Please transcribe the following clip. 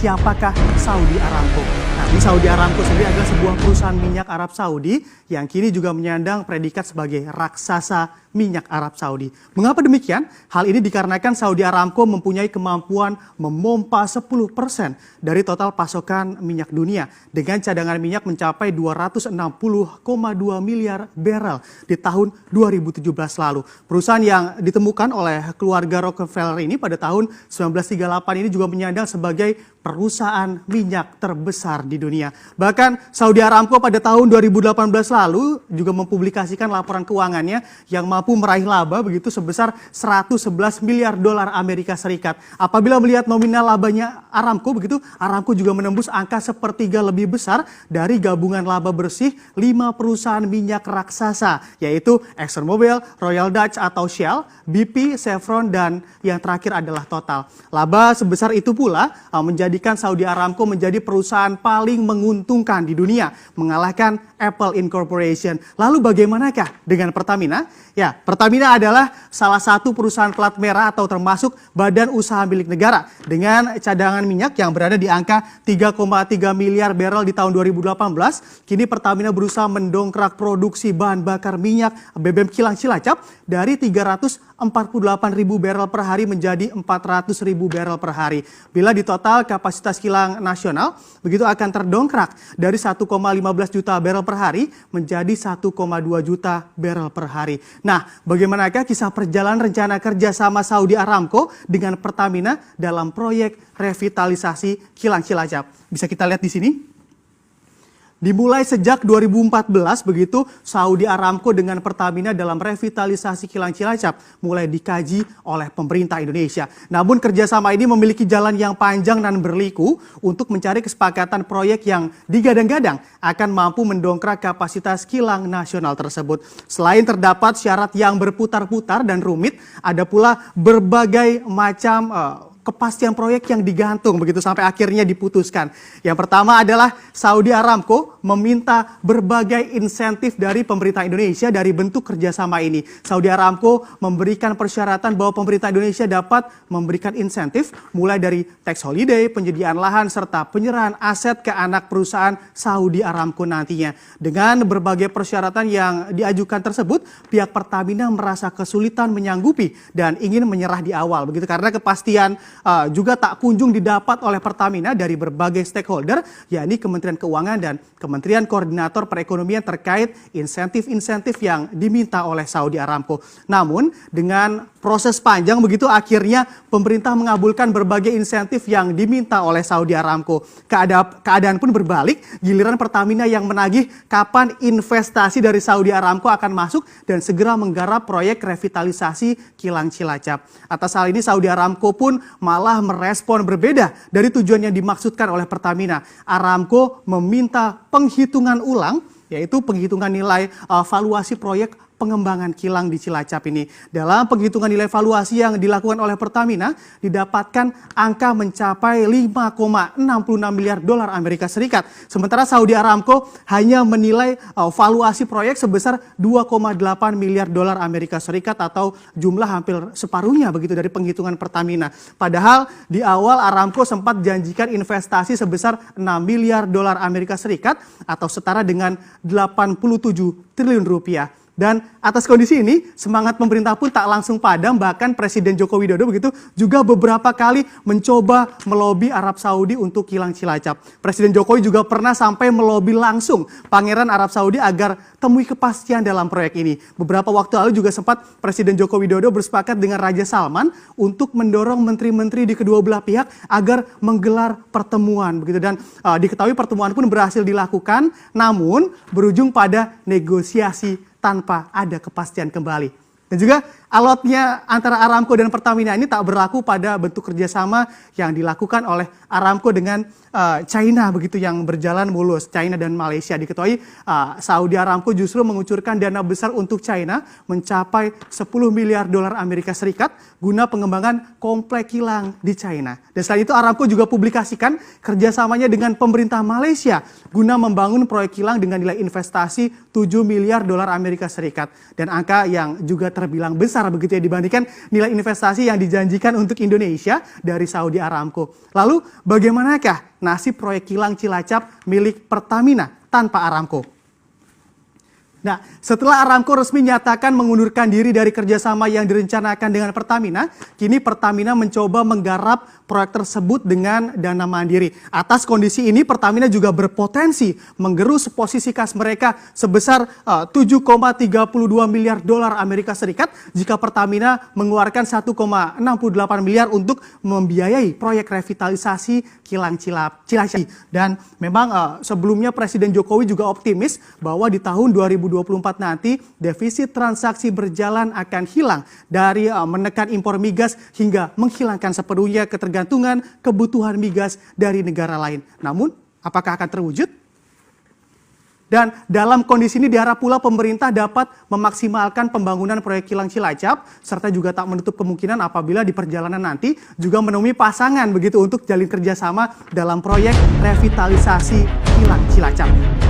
siapakah Saudi Aramco? Nah, ini Saudi Aramco sendiri adalah sebuah perusahaan minyak Arab Saudi yang kini juga menyandang predikat sebagai raksasa minyak Arab Saudi. Mengapa demikian? Hal ini dikarenakan Saudi Aramco mempunyai kemampuan memompa 10% dari total pasokan minyak dunia dengan cadangan minyak mencapai 260,2 miliar barrel di tahun 2017 lalu. Perusahaan yang ditemukan oleh keluarga Rockefeller ini pada tahun 1938 ini juga menyandang sebagai perusahaan minyak terbesar di dunia. Bahkan Saudi Aramco pada tahun 2018 lalu juga mempublikasikan laporan keuangannya yang mampu meraih laba begitu sebesar 111 miliar dolar Amerika Serikat. Apabila melihat nominal labanya Aramco begitu, Aramco juga menembus angka sepertiga lebih besar dari gabungan laba bersih 5 perusahaan minyak raksasa, yaitu ExxonMobil, Royal Dutch atau Shell, BP, Chevron, dan yang terakhir adalah Total. Laba sebesar itu pula menjadikan Saudi Aramco menjadi perusahaan paling menguntungkan di dunia, mengalahkan Apple Incorporation. Lalu bagaimanakah dengan Pertamina? Ya, Pertamina adalah salah satu perusahaan plat merah atau termasuk badan usaha milik negara dengan cadangan minyak yang berada di angka 3,3 miliar barrel di tahun 2018. Kini Pertamina berusaha mendongkrak produksi bahan bakar minyak BBM kilang Cilacap dari 348.000 barrel per hari menjadi 400.000 barrel per hari. Bila di total kapasitas kilang nasional begitu akan terdongkrak dari 1,15 juta barrel per hari menjadi 1,2 juta barrel per hari. Nah, bagaimanakah kisah perjalanan rencana kerjasama Saudi Aramco dengan Pertamina dalam proyek revitalisasi kilang Cilacap? Bisa kita lihat di sini. Dimulai sejak 2014 begitu Saudi Aramco dengan Pertamina dalam revitalisasi kilang Cilacap mulai dikaji oleh pemerintah Indonesia. Namun kerjasama ini memiliki jalan yang panjang dan berliku untuk mencari kesepakatan proyek yang digadang-gadang akan mampu mendongkrak kapasitas kilang nasional tersebut. Selain terdapat syarat yang berputar-putar dan rumit, ada pula berbagai macam kepastian proyek yang digantung begitu sampai akhirnya diputuskan. Yang pertama adalah Saudi Aramco meminta berbagai insentif dari pemerintah Indonesia dari bentuk kerjasama ini. Saudi Aramco memberikan persyaratan bahwa pemerintah Indonesia dapat memberikan insentif mulai dari tax holiday, penyediaan lahan, serta penyerahan aset ke anak perusahaan Saudi Aramco nantinya. Dengan berbagai persyaratan yang diajukan tersebut, pihak Pertamina merasa kesulitan menyanggupi dan ingin menyerah di awal begitu karena kepastian juga tak kunjung didapat oleh Pertamina dari berbagai stakeholder, yakni Kementerian Keuangan dan Kementerian Koordinator Perekonomian terkait insentif-insentif yang diminta oleh Saudi Aramco. Namun dengan proses panjang begitu akhirnya pemerintah mengabulkan berbagai insentif yang diminta oleh Saudi Aramco. Keadaan pun berbalik, giliran Pertamina yang menagih kapan investasi dari Saudi Aramco akan masuk dan segera menggarap proyek revitalisasi kilang Cilacap. Atas hal ini Saudi Aramco pun malah merespon berbeda dari tujuan yang dimaksudkan oleh Pertamina. Aramco meminta penghitungan ulang, yaitu penghitungan nilai valuasi proyek pengembangan kilang di Cilacap ini. Dalam penghitungan nilai valuasi yang dilakukan oleh Pertamina, didapatkan angka mencapai 5,66 miliar dolar Amerika Serikat. Sementara Saudi Aramco hanya menilai valuasi proyek sebesar 2,8 miliar dolar Amerika Serikat atau jumlah hampir separuhnya begitu dari penghitungan Pertamina. Padahal di awal Aramco sempat janjikan investasi sebesar 6 miliar dolar Amerika Serikat atau setara dengan 87 triliun rupiah. Dan atas kondisi ini, semangat pemerintah pun tak langsung padam, bahkan Presiden Joko Widodo begitu juga beberapa kali mencoba melobi Arab Saudi untuk kilang Cilacap. Presiden Jokowi juga pernah sampai melobi langsung Pangeran Arab Saudi agar temui kepastian dalam proyek ini. Beberapa waktu lalu juga sempat Presiden Joko Widodo bersepakat dengan Raja Salman untuk mendorong menteri-menteri di kedua belah pihak agar menggelar pertemuan begitu, dan diketahui pertemuan pun berhasil dilakukan, namun berujung pada negosiasi tanpa ada kepastian kembali. Dan juga alotnya antara Aramco dan Pertamina ini tak berlaku pada bentuk kerjasama yang dilakukan oleh Aramco dengan China begitu yang berjalan mulus, China dan Malaysia. Diketahui Saudi Aramco justru mengucurkan dana besar untuk China mencapai 10 miliar dolar Amerika Serikat guna pengembangan komplek kilang di China. Dan selain itu Aramco juga publikasikan kerjasamanya dengan pemerintah Malaysia guna membangun proyek kilang dengan nilai investasi 7 miliar dolar Amerika Serikat. Dan angka yang juga terbilang besar besar begitu ya dibandingkan nilai investasi yang dijanjikan untuk Indonesia dari Saudi Aramco. Lalu bagaimanakah nasib proyek kilang Cilacap milik Pertamina tanpa Aramco? Nah, setelah Aramco resmi nyatakan mengundurkan diri dari kerjasama yang direncanakan dengan Pertamina, kini Pertamina mencoba menggarap proyek tersebut dengan dana mandiri. Atas kondisi ini, Pertamina juga berpotensi menggerus posisi kas mereka sebesar 7,32 miliar dolar Amerika Serikat jika Pertamina mengeluarkan 1,68 miliar untuk membiayai proyek revitalisasi kilang Cilacap. Dan memang sebelumnya Presiden Jokowi juga optimis bahwa di tahun 2024 nanti defisit transaksi berjalan akan hilang dari menekan impor migas hingga menghilangkan sepenuhnya ketergantungan kebutuhan migas dari negara lain. Namun, apakah akan terwujud? Dan dalam kondisi ini diharap pula pemerintah dapat memaksimalkan pembangunan proyek kilang Cilacap serta juga tak menutup kemungkinan apabila di perjalanan nanti juga menemui pasangan begitu untuk jalin kerjasama dalam proyek revitalisasi kilang Cilacap.